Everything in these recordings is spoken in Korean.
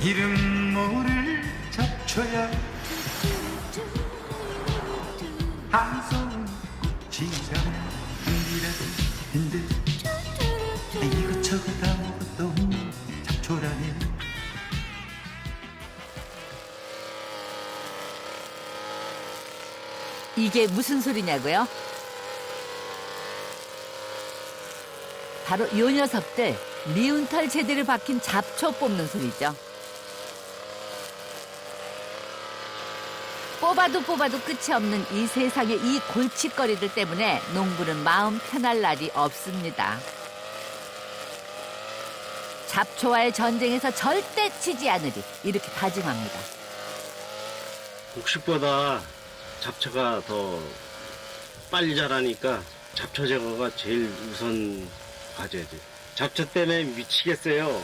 이름 모를 잡초야 한손 꽃이라면 한디라도 흔들 이것저것 아무것도 없는 잡초라네. 이게 무슨 소리냐고요? 바로 요 녀석들 미운 털 제대로 박힌 잡초 뽑는 소리죠. 뽑아도 뽑아도 끝이 없는 이 세상의 이 골칫거리들 때문에 농부는 마음 편할 날이 없습니다. 잡초와의 전쟁에서 절대 치지 않으리 이렇게 다짐합니다. 곡식보다 잡초가 더 빨리 자라니까 잡초 제거가 제일 우선 과제지. 잡초 때문에 미치겠어요.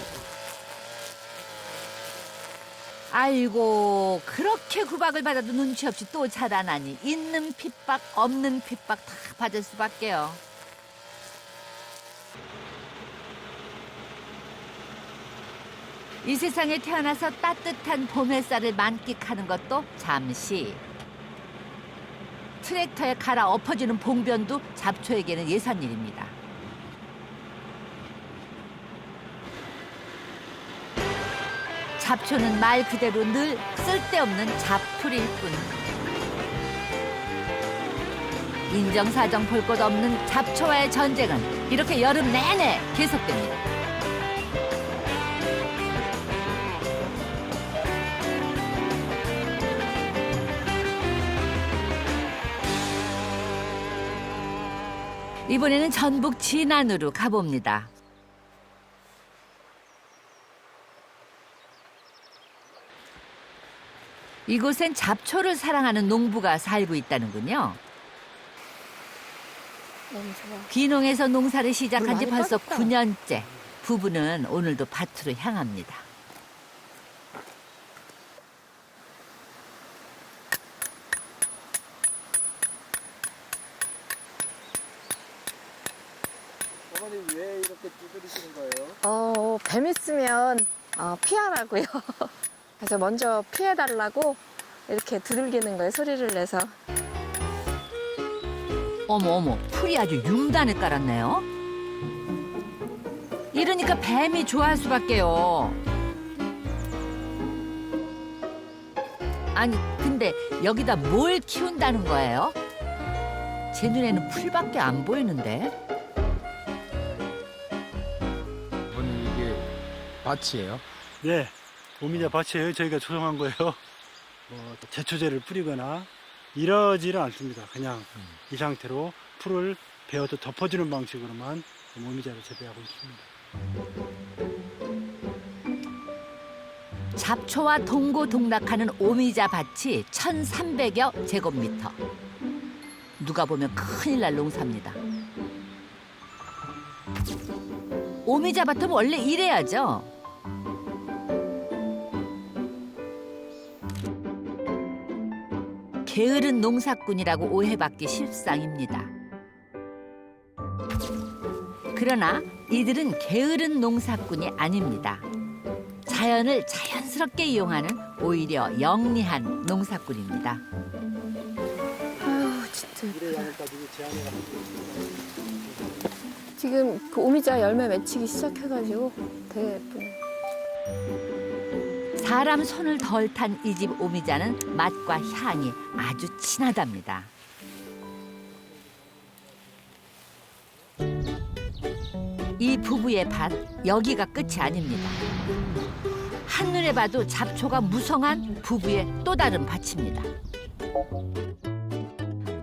아이고 그렇게 구박을 받아도 눈치 없이 또 자라나니 있는 핍박 없는 핍박 다 받을 수밖에요. 이 세상에 태어나서 따뜻한 봄 햇살을 만끽하는 것도 잠시. 트랙터에 갈아 엎어지는 봉변도 잡초에게는 예산일입니다. 잡초는 말 그대로 늘 쓸데없는 잡풀일 뿐. 인정사정 볼 것 없는 잡초와의 전쟁은 이렇게 여름 내내 계속됩니다. 이번에는 전북 진안으로 가봅니다. 이곳엔 잡초를 사랑하는 농부가 살고 있다는군요. 너무 좋아. 귀농에서 농사를 시작한 지 많이 벌써 땄다. 9년째. 부부는 오늘도 밭으로 향합니다. 어머니 왜 이렇게 두드리시는 거예요? 뱀 있으면 피하라고요. 그래서 먼저 피해달라고 이렇게 두들기는 거예요. 소리를 내서. 어머 풀이 아주 융단을 깔았네요. 이러니까 뱀이 좋아할 수밖에요. 아니 근데 여기다 뭘 키운다는 거예요? 제 눈에는 풀밖에 안 보이는데. 어머니 이게 밭이에요? 네, 오미자 밭이에요. 저희가 조성한 거예요. 제초제를 뿌리거나 이러지는 않습니다. 그냥 이 상태로 풀을 베어서 덮어주는 방식으로만 오미자를 재배하고 있습니다. 잡초와 동고동락하는 오미자 밭이 1,300여 제곱미터. 누가 보면 큰일 날 농사입니다. 오미자 밭은 원래 이래야죠. 게으른 농사꾼이라고 오해받기 십상입니다. 그러나 이들은 게으른 농사꾼이 아닙니다. 자연을 자연스럽게 이용하는 오히려 영리한 농사꾼입니다. 아유, 진짜. 미래 양을까지 제한해가지고 지금 그 오미자 열매 맺히기 시작해가지고 되게 예쁘네. 사람 손을 덜 탄 이 집 오미자는 맛과 향이 아주 진하답니다. 이 부부의 밭, 여기가 끝이 아닙니다. 한눈에 봐도 잡초가 무성한 부부의 또 다른 밭입니다.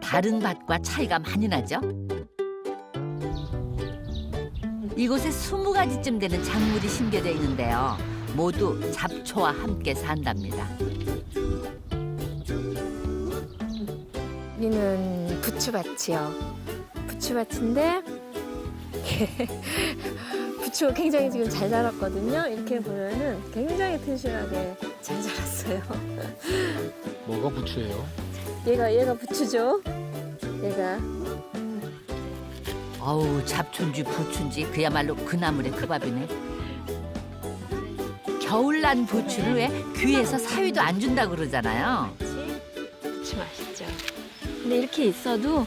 다른 밭과 차이가 많이 나죠? 이곳에 20가지쯤 되는 작물이 심겨져 있는데요. 모두 잡초와 함께 산답니다. 여기는 부추밭이요. 부추밭인데 부추가 굉장히 지금 잘 자랐거든요. 이렇게 보면은 굉장히 튼실하게 잘 자랐어요. 뭐가 부추예요? 얘가 부추죠. 얘가. 어우, 잡초인지 부추인지 그야말로 그 나물의 그 밥이네. 겨울난 부추를 왜 귀에서 사위도 안 준다 그러잖아요. 부추 맛있죠. 근데 이렇게 있어도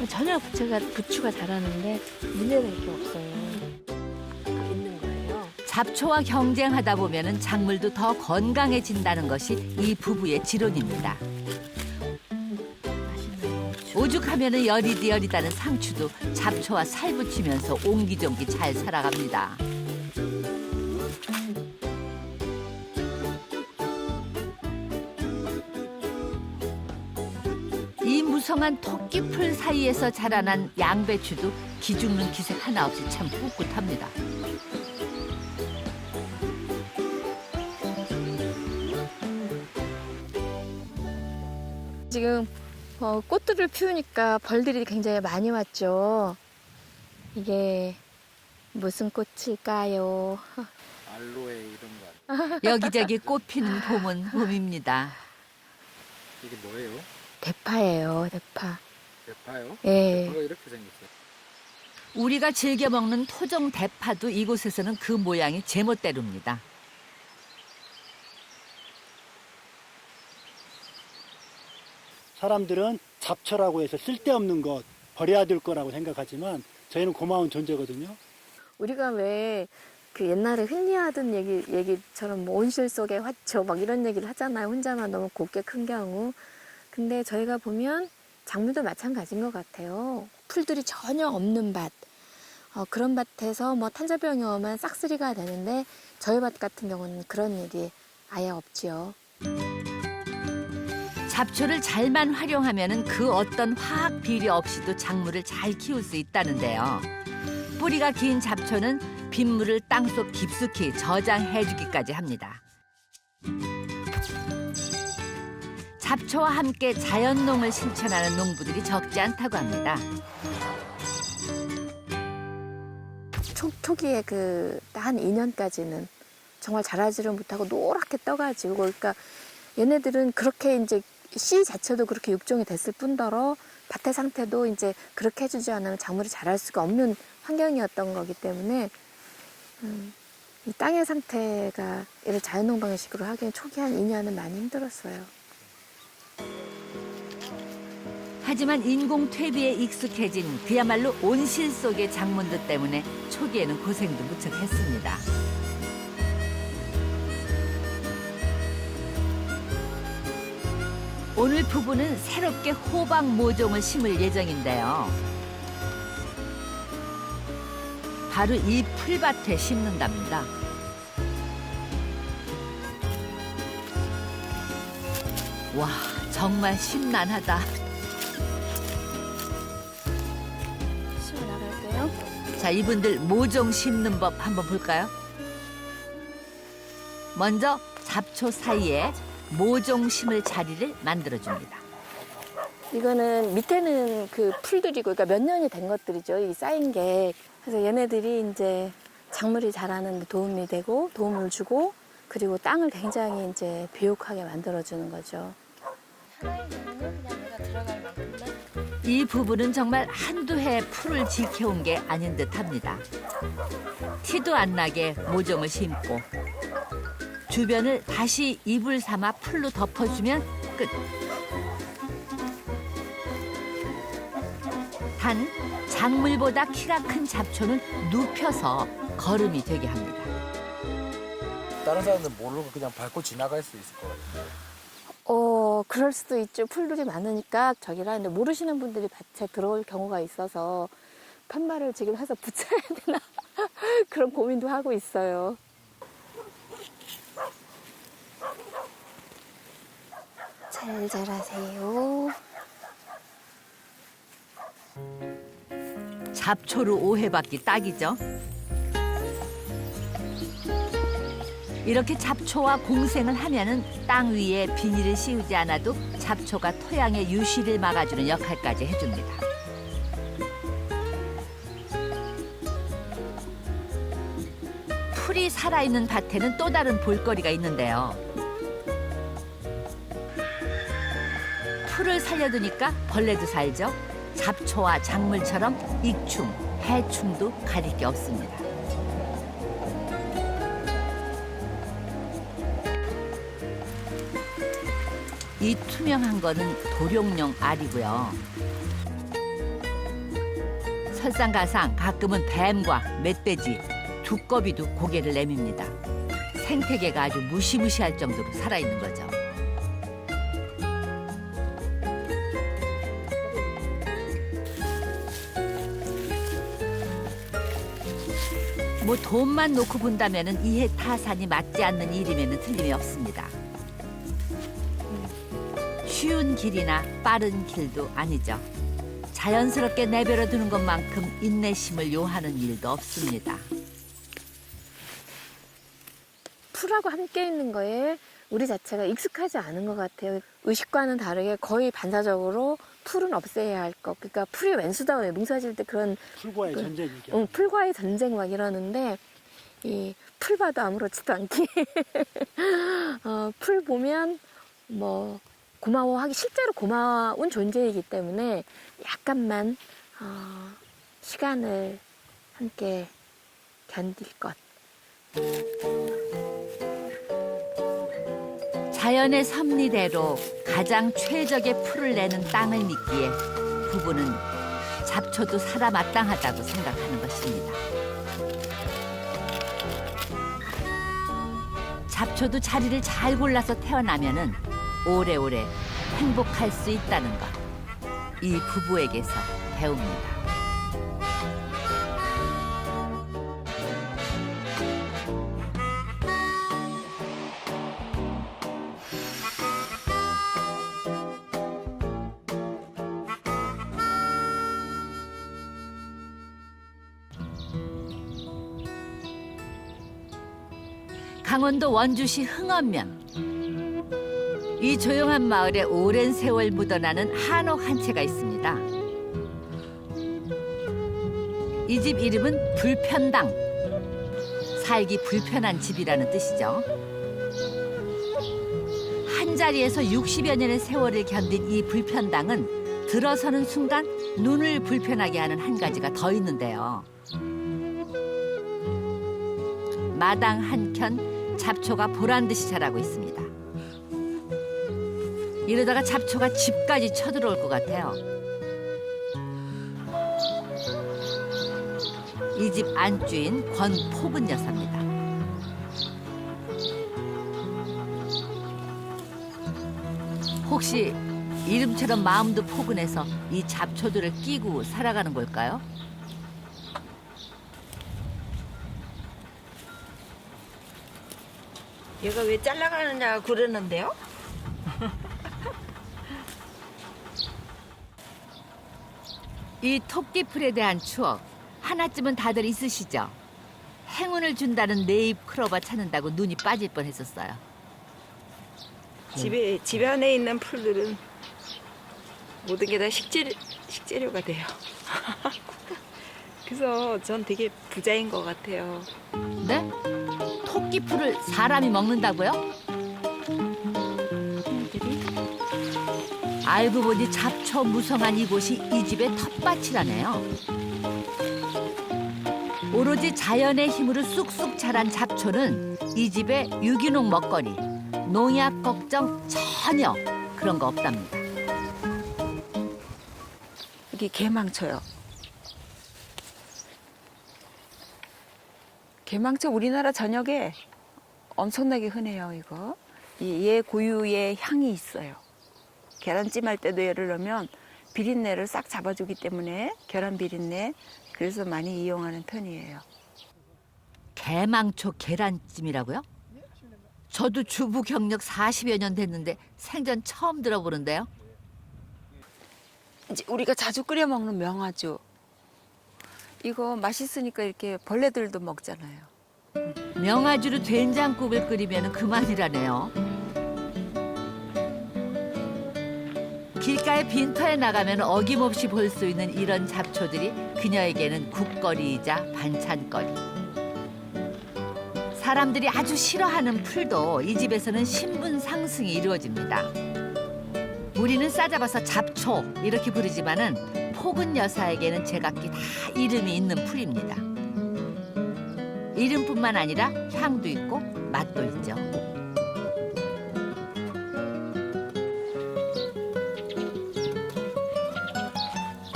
전혀 부추가 자라는데 문제가 이렇게 없어요. 있는 거예요. 잡초와 경쟁하다 보면은 작물도 더 건강해진다는 것이 이 부부의 지론입니다. 오죽하면은 여리디여리다는 상추도 잡초와 살 붙이면서 옹기종기 잘 살아갑니다. 이 무성한 토끼풀 사이에서 자라난 양배추도 기죽는 기색 하나 없이 참 꿋꿋합니다. 지금 꽃들을 피우니까 벌들이 굉장히 많이 왔죠. 이게 무슨 꽃일까요? 알로에 이런 거. 여기저기 꽃피는 봄은 봄입니다. 이게 뭐예요? 대파예요, 대파. 대파요? 예. 대파가 이렇게 생겼어요. 우리가 즐겨 먹는 토종 대파도 이곳에서는 그 모양이 제멋대로입니다. 사람들은 잡초라고 해서 쓸데없는 것, 버려야 될 거라고 생각하지만 저희는 고마운 존재거든요. 우리가 왜 그 옛날에 흔히 하던 얘기처럼 뭐 온실 속의 화초 막 이런 얘기를 하잖아요. 혼자만 너무 곱게 큰 경우. 근데 저희가 보면 작물도 마찬가지인 것 같아요. 풀들이 전혀 없는 밭. 그런 밭에서 뭐 탄저병이 오면 싹쓸이가 되는데 저희 밭 같은 경우는 그런 일이 아예 없지요. 잡초를 잘만 활용하면 그 어떤 화학 비료 없이도 작물을 잘 키울 수 있다는데요. 뿌리가 긴 잡초는 빗물을 땅속 깊숙이 저장해주기까지 합니다. 잡초와 함께 자연농을 실천하는 농부들이 적지 않다고 합니다. 초기에 한 2년까지는 정말 자라지를 못하고 노랗게 떠가지고, 그러니까 얘네들은 그렇게 이제 씨 자체도 그렇게 육종이 됐을 뿐더러 밭의 상태도 이제 그렇게 해주지 않으면 작물이 자랄 수가 없는 환경이었던 거기 때문에 이 땅의 상태가 얘를 자연농 방식으로 하기엔 초기 한 2년은 많이 힘들었어요. 하지만 인공 퇴비에 익숙해진 그야말로 온실 속의 작물들 때문에 초기에는 고생도 무척 했습니다. 오늘 부부는 새롭게 호박 모종을 심을 예정인데요. 바로 이 풀밭에 심는답니다. 와, 정말 심란하다. 심어 나갈게요. 자, 이분들 모종 심는 법 한번 볼까요? 먼저 잡초 사이에 모종 심을 자리를 만들어줍니다. 이거는 밑에는 그 풀들이고, 그러니까 몇 년이 된 것들이죠. 이 쌓인 게. 그래서 얘네들이 이제 작물이 자라는 데 도움이 되고, 도움을 주고, 그리고 땅을 굉장히 이제 비옥하게 만들어주는 거죠. 이 부부는 정말 한두 해 풀을 지켜온 게 아닌 듯합니다. 티도 안 나게 모종을 심고 주변을 다시 이불 삼아 풀로 덮어주면 끝. 단 작물보다 키가 큰 잡초는 눕혀서 거름이 되게 합니다. 다른 사람들은 모르고 그냥 밟고 지나갈 수 있을 것 같아요. 그럴 수도 있죠. 풀들이 많으니까 저기라. 근데 모르시는 분들이 밭에 들어올 경우가 있어서 편말을 지금 해서 붙여야 되나 그런 고민도 하고 있어요. 잘 자라세요. 잡초로 오해받기 딱이죠. 이렇게 잡초와 공생을 하면은 땅 위에 비닐을 씌우지 않아도 잡초가 토양의 유실을 막아주는 역할까지 해줍니다. 풀이 살아있는 밭에는 또 다른 볼거리가 있는데요. 풀을 살려두니까 벌레도 살죠. 잡초와 작물처럼 익충, 해충도 가릴 게 없습니다. 이 투명한 거는 도룡뇽 알이고요. 설상가상 가끔은 뱀과 멧돼지, 두꺼비도 고개를 내밉니다. 생태계가 아주 무시무시할 정도로 살아있는 거죠. 뭐 돈만 놓고 본다면은 이해타산이 맞지 않는 일임에는 틀림이 없습니다. 쉬운 길이나 빠른 길도 아니죠. 자연스럽게 내버려 두는 것만큼 인내심을 요하는 일도 없습니다. 풀하고 함께 있는 거에 우리 자체가 익숙하지 않은 것 같아요. 의식과는 다르게 거의 반사적으로 풀은 없애야 할 것. 그러니까 풀이 웬수다 농사 지을 때 그런 풀과의 그- 전쟁이죠. 풀과의 전쟁 막 이러는데 이 풀 봐도 아무렇지도 않게 풀 보면 뭐 고마워하기 실제로 고마운 존재이기 때문에 약간만 시간을 함께 견딜 것. 자연의 섭리대로 가장 최적의 풀을 내는 땅을 믿기에 부부는 잡초도 살아 마땅하다고 생각하는 것입니다. 잡초도 자리를 잘 골라서 태어나면은 오래오래 행복할 수 있다는 것. 이 부부에게서 배웁니다. 강원도 원주시 흥원면. 이 조용한 마을에 오랜 세월 묻어나는 한옥 한 채가 있습니다. 이 집 이름은 불편당. 살기 불편한 집이라는 뜻이죠. 한 자리에서 60여 년의 세월을 견딘 이 불편당은 들어서는 순간 눈을 불편하게 하는 한 가지가 더 있는데요. 마당 한켠 잡초가 보란 듯이 자라고 있습니다. 이러다가 잡초가 집까지 쳐들어올 것 같아요. 이 집 안주인 권포근 여사입니다. 혹시 이름처럼 마음도 포근해서 이 잡초들을 끼고 살아가는 걸까요? 얘가 왜 잘라가느냐 그러는데요? 이 토끼풀에 대한 추억 하나쯤은 다들 있으시죠? 행운을 준다는 네잎 크로버 찾는다고 눈이 빠질 뻔했었어요. 집 안에 있는 풀들은 모든 게 다 식재료가 돼요. 그래서 전 되게 부자인 것 같아요. 네? 토끼풀을 사람이 먹는다고요? 알고 보니 잡초 무성한 이곳이 이 집의 텃밭이라네요. 오로지 자연의 힘으로 쑥쑥 자란 잡초는 이 집의 유기농 먹거리. 농약 걱정 전혀 그런 거 없답니다. 이게 개망초요. 개망초 우리나라 전역에 엄청나게 흔해요, 이거. 얘 고유의 향이 있어요. 계란찜 할 때도 얘를 넣으면 비린내를 싹 잡아주기 때문에 계란 비린내, 그래서 많이 이용하는 편이에요. 개망초 계란찜이라고요? 저도 주부 경력 40여 년 됐는데 생전 처음 들어보는데요. 이제 우리가 자주 끓여 먹는 명아주. 이거 맛있으니까 이렇게 벌레들도 먹잖아요. 명아주로 된장국을 끓이면 그만이라네요. 길가에 빈터에 나가면 어김없이 볼 수 있는 이런 잡초들이 그녀에게는 국거리이자 반찬거리. 사람들이 아주 싫어하는 풀도 이 집에서는 신분 상승이 이루어집니다. 우리는 싸잡아서 잡초 이렇게 부르지만은 포근 여사에게는 제각기 다 이름이 있는 풀입니다. 이름뿐만 아니라 향도 있고 맛도 있죠.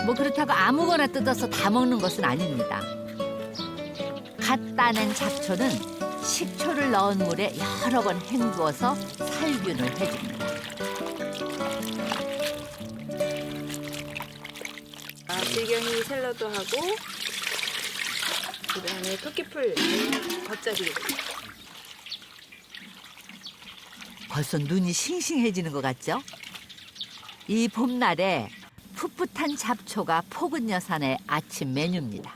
뭐 그렇다고 아무거나 뜯어서 다 먹는 것은 아닙니다. 갓 따낸 잡초는 식초를 넣은 물에 여러 번 헹구어서 살균을 해줍니다. 질경이 샐러드하고 그다음에 토끼풀 겉절이. 벌써 눈이 싱싱해지는 것 같죠? 이 봄날에 풋풋한 잡초가 포근 여산의 아침 메뉴입니다.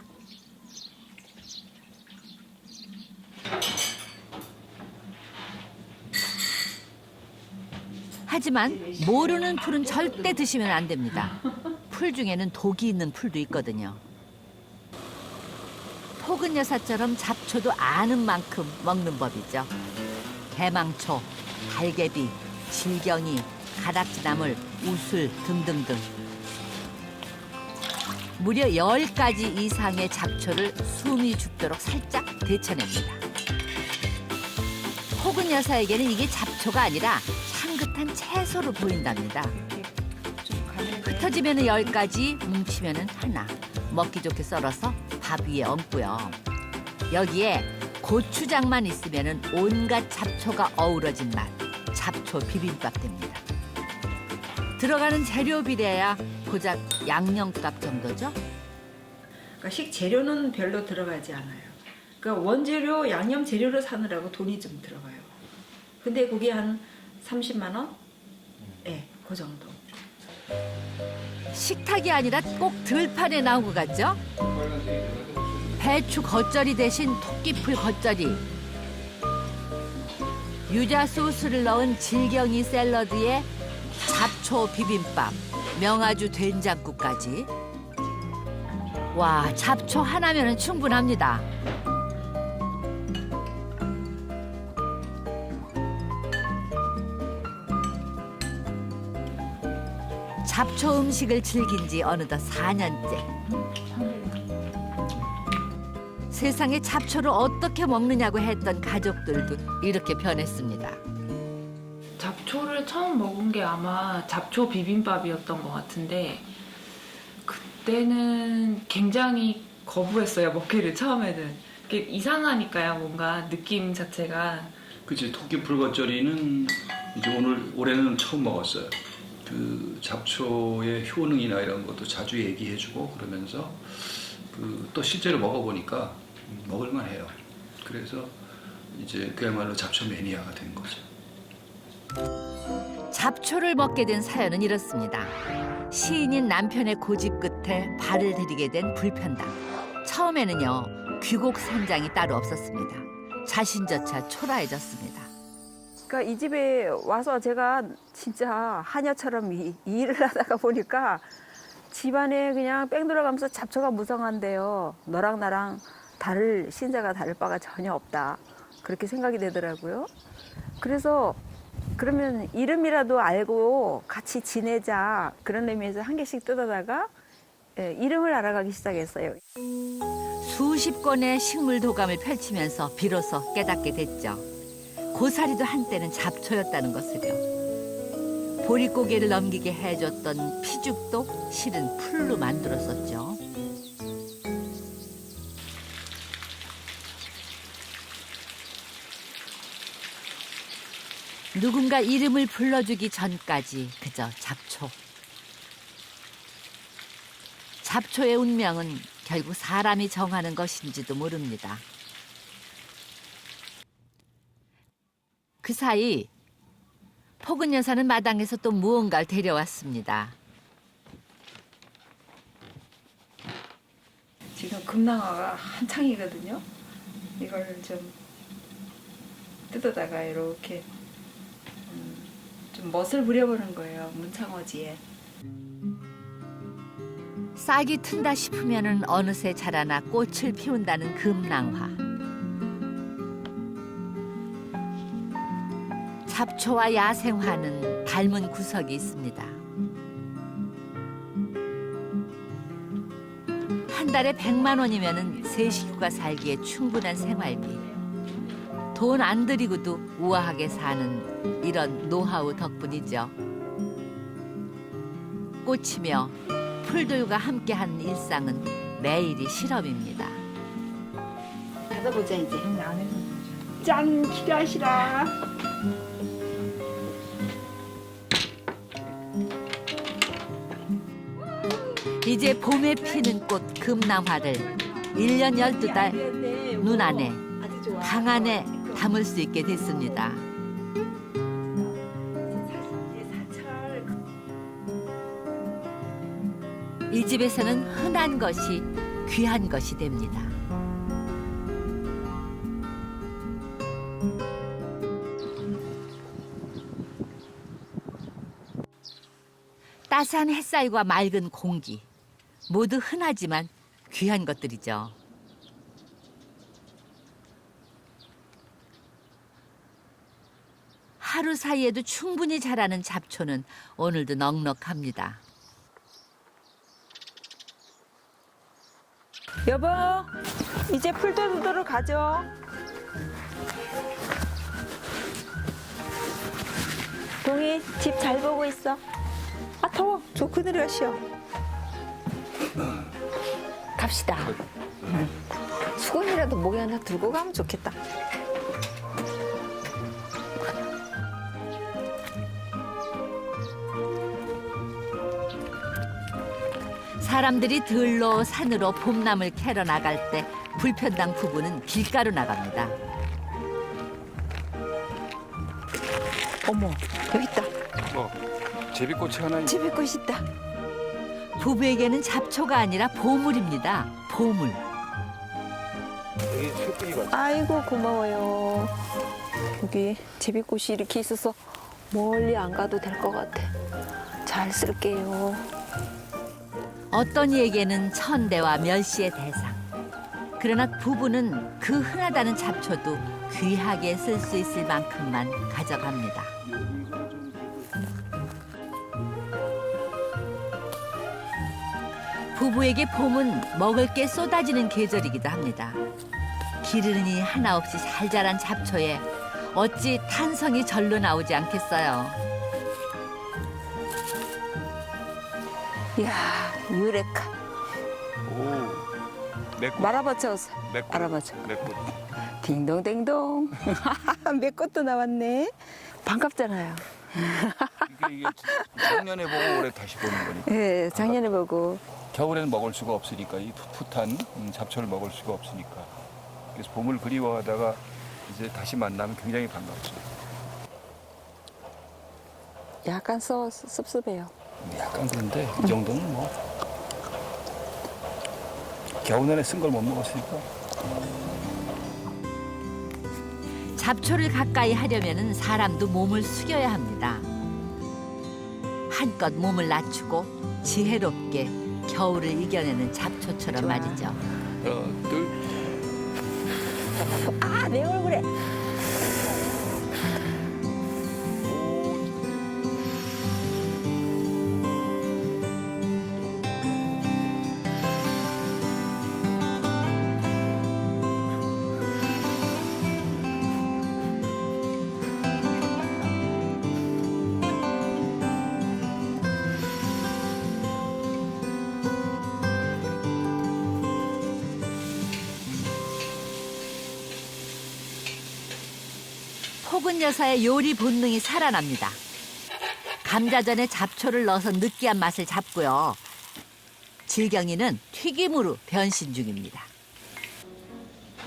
하지만 모르는 풀은 절대 드시면 안 됩니다. 풀 중에는 독이 있는 풀도 있거든요. 포근 여사처럼 잡초도 아는 만큼 먹는 법이죠. 대망초, 달개비, 질경이, 가닥지나물, 우술 등등등. 무려 10가지 이상의 잡초를 숨이 죽도록 살짝 데쳐냅니다. 포근 여사에게는 이게 잡초가 아니라 향긋한 채소로 보인답니다. 흩어지면 10가지, 뭉치면 하나. 먹기 좋게 썰어서 밥 위에 얹고요. 여기에 고추장만 있으면 온갖 잡초가 어우러진 맛, 잡초 비빔밥 됩니다. 들어가는 재료 비례야 고작 양념값 정도죠? 그러니까 식재료는 별로 들어가지 않아요. 그러니까 원재료, 양념 재료를 사느라고 돈이 좀 들어가요. 근데 그게 한 30만 원? 네, 그 정도. 식탁이 아니라 꼭 들판에 나온 것 같죠? 배추 겉절이 대신 토끼풀 겉절이, 유자 소스를 넣은 질경이 샐러드에 잡초 비빔밥, 명아주 된장국까지. 와, 잡초 하나면 충분합니다. 잡초 음식을 즐긴 지 어느덧 4년째. 세상에 잡초를 어떻게 먹느냐고 했던 가족들도 이렇게 변했습니다. 잡초를 처음 먹은 게 아마 잡초 비빔밥이었던 것 같은데 그때는 굉장히 거부했어요. 먹기를 처음에는. 그게 이상하니까요. 뭔가 느낌 자체가. 그치, 토끼풀 겉절이는 이제 올해는 처음 먹었어요. 그 잡초의 효능이나 이런 것도 자주 얘기해주고 그러면서 또 실제로 먹어보니까 먹을만해요. 그래서 이제 그야말로 잡초 매니아가 된 거죠. 잡초를 먹게 된 사연은 이렇습니다. 시인인 남편의 고집 끝에 발을 들이게 된 불편당. 처음에는요, 귀곡 산장이 따로 없었습니다. 자신조차 초라해졌습니다. 그러니까 이 집에 와서 제가 진짜 하녀처럼 일을 하다가 보니까 집안에 그냥 뺑 돌아가면서 잡초가 무성한데요. 너랑 나랑 신자가 다를 바가 전혀 없다. 그렇게 생각이 되더라고요. 그래서 그러면 이름이라도 알고 같이 지내자. 그런 의미에서 한 개씩 뜯어다가 이름을 알아가기 시작했어요. 수십 건의 식물 도감을 펼치면서 비로소 깨닫게 됐죠. 고사리도 한때는 잡초였다는 것을요. 보릿고개를 넘기게 해줬던 피죽도 실은 풀로 만들었었죠. 누군가 이름을 불러주기 전까지 그저 잡초. 잡초의 운명은 결국 사람이 정하는 것인지도 모릅니다. 그 사이 포근 여사는 마당에서 또 무언가를 데려왔습니다. 지금 금낭화가 한창이거든요. 이걸 좀 뜯어다가 이렇게 좀 멋을 부려보는 거예요. 문창어지에. 싹이 튼다 싶으면 어느새 자라나 꽃을 피운다는 금낭화. 잡초와 야생화는 닮은 구석이 있습니다. 한 달에 100만 원이면 세 식구가 살기에 충분한 생활비. 돈 안 들이고도 우아하게 사는 이런 노하우 덕분이죠. 꽃이며 풀들과 함께한 일상은 매일이 실험입니다. 닫아보자 이제. 짠, 기대하시라. 이제 봄에 피는 꽃 금남화를 1년 12달 눈 안에, 방 안에 담을 수 있게 됐습니다. 이 집에서는 흔한 것이 귀한 것이 됩니다. 따스한 햇살과 맑은 공기, 모두 흔하지만 귀한 것들이죠. 하루 사이에도 충분히 자라는 잡초는 오늘도 넉넉합니다. 여보, 이제 풀도도로 가죠. 동희, 집 잘 보고 있어. 아, 더워. 저 그늘에 가시오. 갑시다. 수건이라도 목에 하나 들고 가면 좋겠다. 사람들이 들로 산으로 봄나물 캐러 나갈 때 불편당 부부는 길가로 나갑니다. 어머, 여기 있다. 제비꽃이 하나 있... 제비꽃 있다. 부부에게는 잡초가 아니라 보물입니다. 보물. 여기 새끼리 같아. 아이고, 고마워요. 여기 제비꽃이 이렇게 있어서 멀리 안 가도 될 것 같아. 잘 쓸게요. 어떤 이에게는 천대와 멸시의 대상. 그러나 부부는 그 흔하다는 잡초도 귀하게 쓸 수 있을 만큼만 가져갑니다. 부부에게 봄은 먹을 게 쏟아지는 계절이기도 합니다. 기르니 하나 없이 잘 자란 잡초에 어찌 탄성이 절로 나오지 않겠어요. 이야, 유레카. 오, 내 꽃. 말아봐줘. 내 꽃. 알아봐줘. 내 꽃. 딩동댕동. 내 것도 나왔네. 반갑잖아요. 이게 작년에 보고 올해 다시 보는 거니까. 예, 작년에 보고. 겨울에는 먹을 수가 없으니까 이 풋풋한 잡초를 먹을 수가 없으니까. 그래서 봄을 그리워하다가 이제 다시 만나면 굉장히 반갑죠. 약간 씁씁해요. 약간 그런데 이 정도는 뭐 겨우내내 쓴 걸 못 먹었으니까. 잡초를 가까이 하려면 사람도 몸을 숙여야 합니다. 한껏 몸을 낮추고 지혜롭게 겨울을 이겨내는 잡초처럼 좋아. 말이죠. 둘. 아, 내 얼굴에. 폭은 여사의 요리 본능이 살아납니다. 감자전에 잡초를 넣어서 느끼한 맛을 잡고요. 질경이는 튀김으로 변신 중입니다.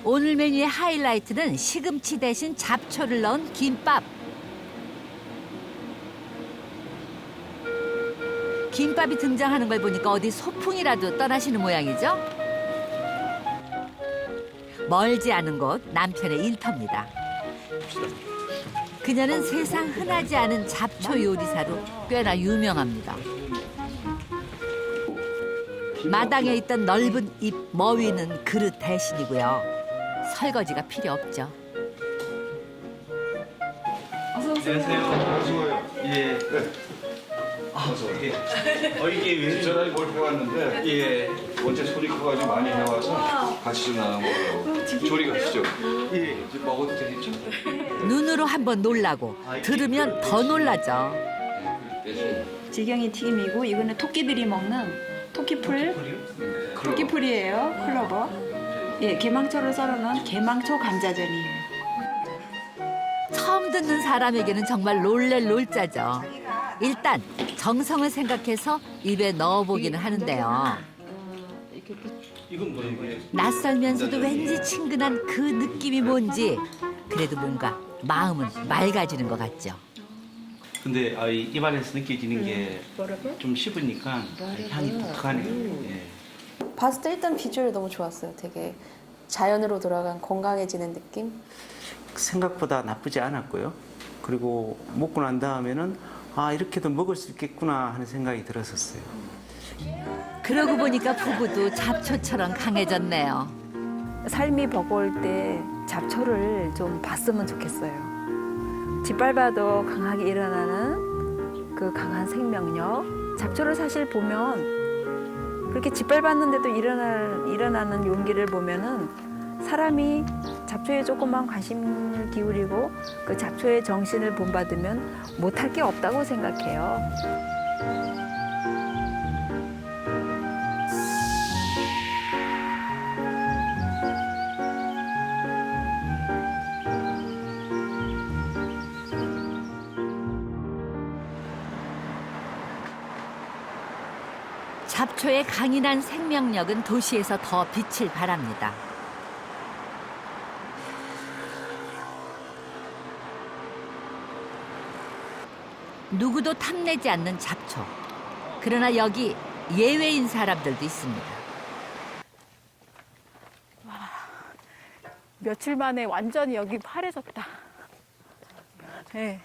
오늘 메뉴의 하이라이트는 시금치 대신 잡초를 넣은 김밥. 김밥이 등장하는 걸 보니까 어디 소풍이라도 떠나시는 모양이죠? 멀지 않은 곳 남편의 일터입니다. 그녀는 세상 흔하지 않은 잡초 요리사로 꽤나 유명합니다. 마당에 있던 넓은 잎 머위는 그릇 대신이고요. 설거지가 필요 없죠. 안녕하세요. 예. 이게 왜 전화에 뭘 배웠는데 예. 원체 소리 커가지고 많이 해와서 같이 좀 나눠 먹으려고. 조리 가시죠. 예. 이제 먹어도 되겠죠? 눈으로 한번 놀라고 들으면 더 놀라죠. 질경이 튀김이고 이거는 토끼들이 먹는 토끼풀. 토끼풀이에요. 클로버. 예, 개망초를 썰어놓은 개망초 감자전이에요. 처음 듣는 사람에게는 정말 놀랄 놀자죠. 일단 정성을 생각해서 입에 넣어보기는 하는데요. 이건 뭐예요? 낯설면서도 왠지 친근한 그 느낌이 뭔지 그래도 뭔가 마음은 맑아지는 것 같죠. 근데 이 입안에서 느껴지는 게 좀 씹으니까 향이 독하네요. 예. 봤을 때 일단 비주얼이 너무 좋았어요. 되게 자연으로 돌아간 건강해지는 느낌? 생각보다 나쁘지 않았고요. 그리고 먹고 난 다음에는 아 이렇게도 먹을 수 있겠구나 하는 생각이 들었었어요. 그러고 보니까 부부도 잡초처럼 강해졌네요. 삶이 버거울 때 잡초를 좀 봤으면 좋겠어요. 짓밟아도 강하게 일어나는 그 강한 생명력. 잡초를 사실 보면 그렇게 짓밟았는데도 일어나는 용기를 보면은 사람이 잡초에 조금만 관심을 기울이고 그 잡초의 정신을 본받으면 못할 게 없다고 생각해요. 잡초의 강인한 생명력은 도시에서 더 빛을 발합니다. 누구도 탐내지 않는 잡초. 그러나 여기 예외인 사람들도 있습니다. 며칠 만에 완전히 여기 파래졌다. 네.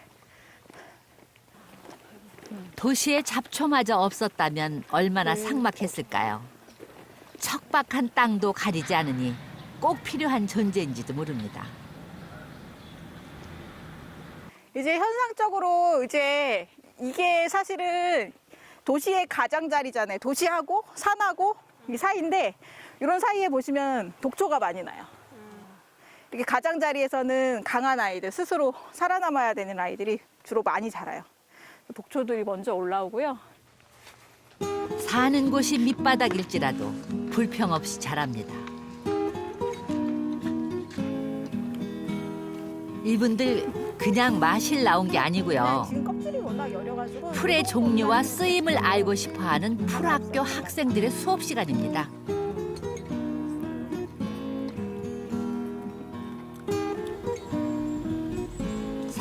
도시에 잡초마저 없었다면 얼마나 삭막했을까요? 척박한 땅도 가리지 않으니 꼭 필요한 존재인지도 모릅니다. 이제 현상적으로 이제 이게 사실은 도시의 가장자리잖아요. 도시하고 산하고 이 사이인데 이런 사이에 보시면 독초가 많이 나요. 이렇게 가장자리에서는 강한 아이들, 스스로 살아남아야 되는 아이들이 주로 많이 자라요. 독초들이 먼저 올라오고요. 사는 곳이 밑바닥일지라도 불평 없이 자랍니다. 이분들 그냥 마실 나온 게 아니고요. 지금 껍질이 워낙 여려가지고 풀의 종류와 쓰임을 알고 싶어하는 풀학교 학생들의 수업 시간입니다.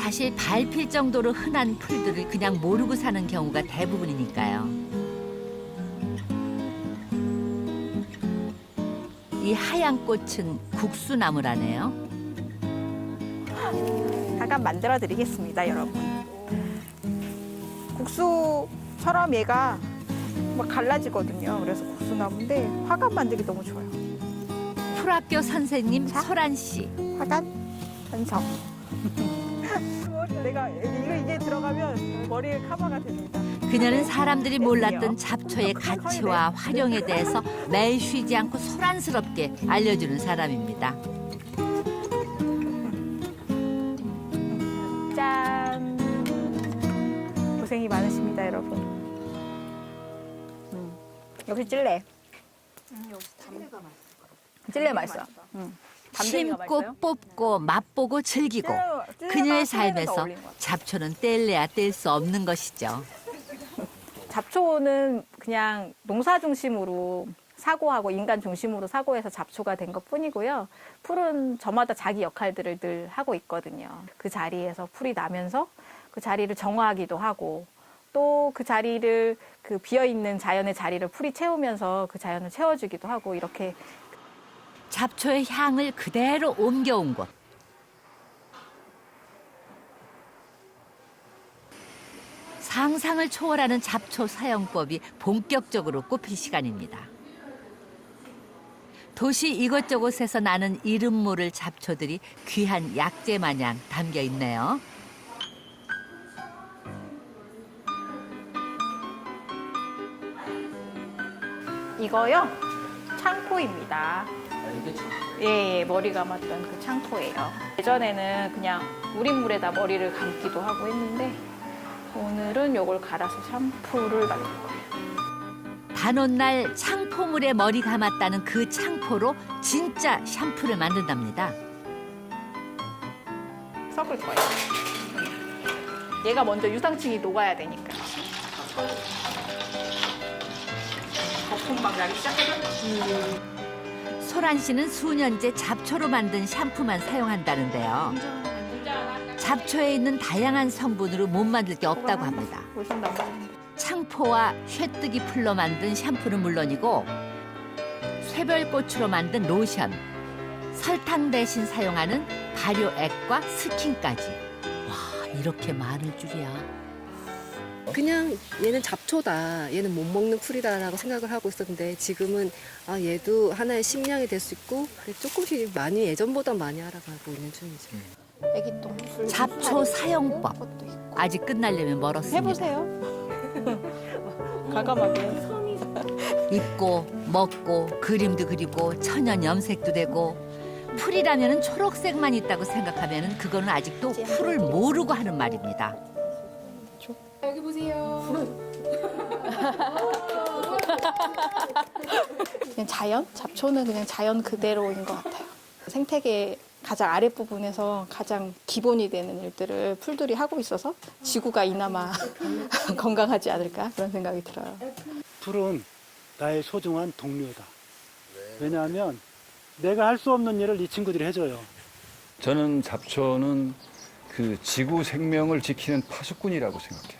사실 밟힐 정도로 흔한 풀들을 그냥 모르고 사는 경우가 대부분이니까요. 이 하얀 꽃은 국수나무라네요. 잠깐 만들어 드리겠습니다, 여러분. 국수처럼 얘가 막 갈라지거든요. 그래서 국수나무인데 화관 만들기 너무 좋아요. 풀학교 선생님 소란 씨. 화관 완성. 내가 이게 들어가면 머리에 커버가 됩니다. 그녀는 사람들이 몰랐던 잡초의 가치와 활용에 대해서 매일 쉬지 않고 소란스럽게 알려주는 사람입니다. 짠. 고생이 많으십니다, 여러분. 역시 찔레. 찔레 맛있어. 심고 뽑고 맛보고 즐기고 그녀의 삶에서 잡초는 뗄래야 뗄 수 없는 것이죠. 잡초는 그냥 농사 중심으로 사고하고 인간 중심으로 사고해서 잡초가 된 것뿐이고요. 풀은 저마다 자기 역할들을 늘 하고 있거든요. 그 자리에서 풀이 나면서 그 자리를 정화하기도 하고 또 그 자리를 그 비어있는 자연의 자리를 풀이 채우면서 그 자연을 채워주기도 하고 이렇게 잡초의 향을 그대로 옮겨온 곳. 상상을 초월하는 잡초 사용법이 본격적으로 꼽힐 시간입니다. 도시 이곳저곳에서 나는 이름 모를 잡초들이 귀한 약재 마냥 담겨 있네요. 이거요? 창포입니다. 예, 머리 감았던 그 창포예요. 예전에는 그냥 우린물에다 머리를 감기도 하고 했는데 오늘은 이걸 갈아서 샴푸를 만들 거예요. 단오날 창포물에 머리 감았다는 그 창포로 진짜 샴푸를 만든답니다. 섞을 거예요. 얘가 먼저 유상층이 녹아야 되니까. 거품막 나기 시작하면 소란 씨는 수년째 잡초로 만든 샴푸만 사용한다는데요. 잡초에 있는 다양한 성분으로 못 만들 게 없다고 합니다. 보신단 말이에요. 창포와 쇠뜨기 풀로 만든 샴푸는 물론이고 쇠별꽃으로 만든 로션, 설탕 대신 사용하는 발효액과 스킨까지. 와, 이렇게 많을 줄이야. 그냥 얘는 잡초다, 얘는 못 먹는 풀이다라고 생각을 하고 있었는데 지금은 아, 얘도 하나의 식량이 될 수 있고 조금씩 많이 예전보다 많이 알아가고 있는 중이죠. 애기똥. 잡초 사용법. 아직 끝나려면 멀었습니다. 해보세요. 과감하게. 입고 먹고 그림도 그리고 천연 염색도 되고 풀이라면 초록색만 있다고 생각하면 그거는 아직도 풀을 모르고 하는 말입니다. 여기 보세요. 그냥 자연? 잡초는 그냥 자연 그대로인 것 같아요. 생태계 가장 아랫부분에서 가장 기본이 되는 일들을 풀들이 하고 있어서 지구가 이나마 건강하지 않을까 그런 생각이 들어요. 풀은 나의 소중한 동료다. 왜냐하면 내가 할 수 없는 일을 이 친구들이 해줘요. 저는 잡초는 그 지구 생명을 지키는 파수꾼이라고 생각해요.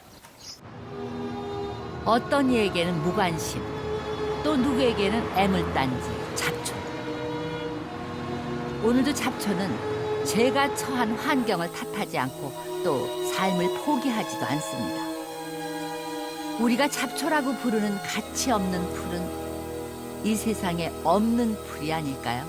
어떤 이에게는 무관심, 또 누구에게는 애물단지, 잡초. 오늘도 잡초는 제가 처한 환경을 탓하지 않고 또 삶을 포기하지도 않습니다. 우리가 잡초라고 부르는 가치 없는 풀은 이 세상에 없는 풀이 아닐까요?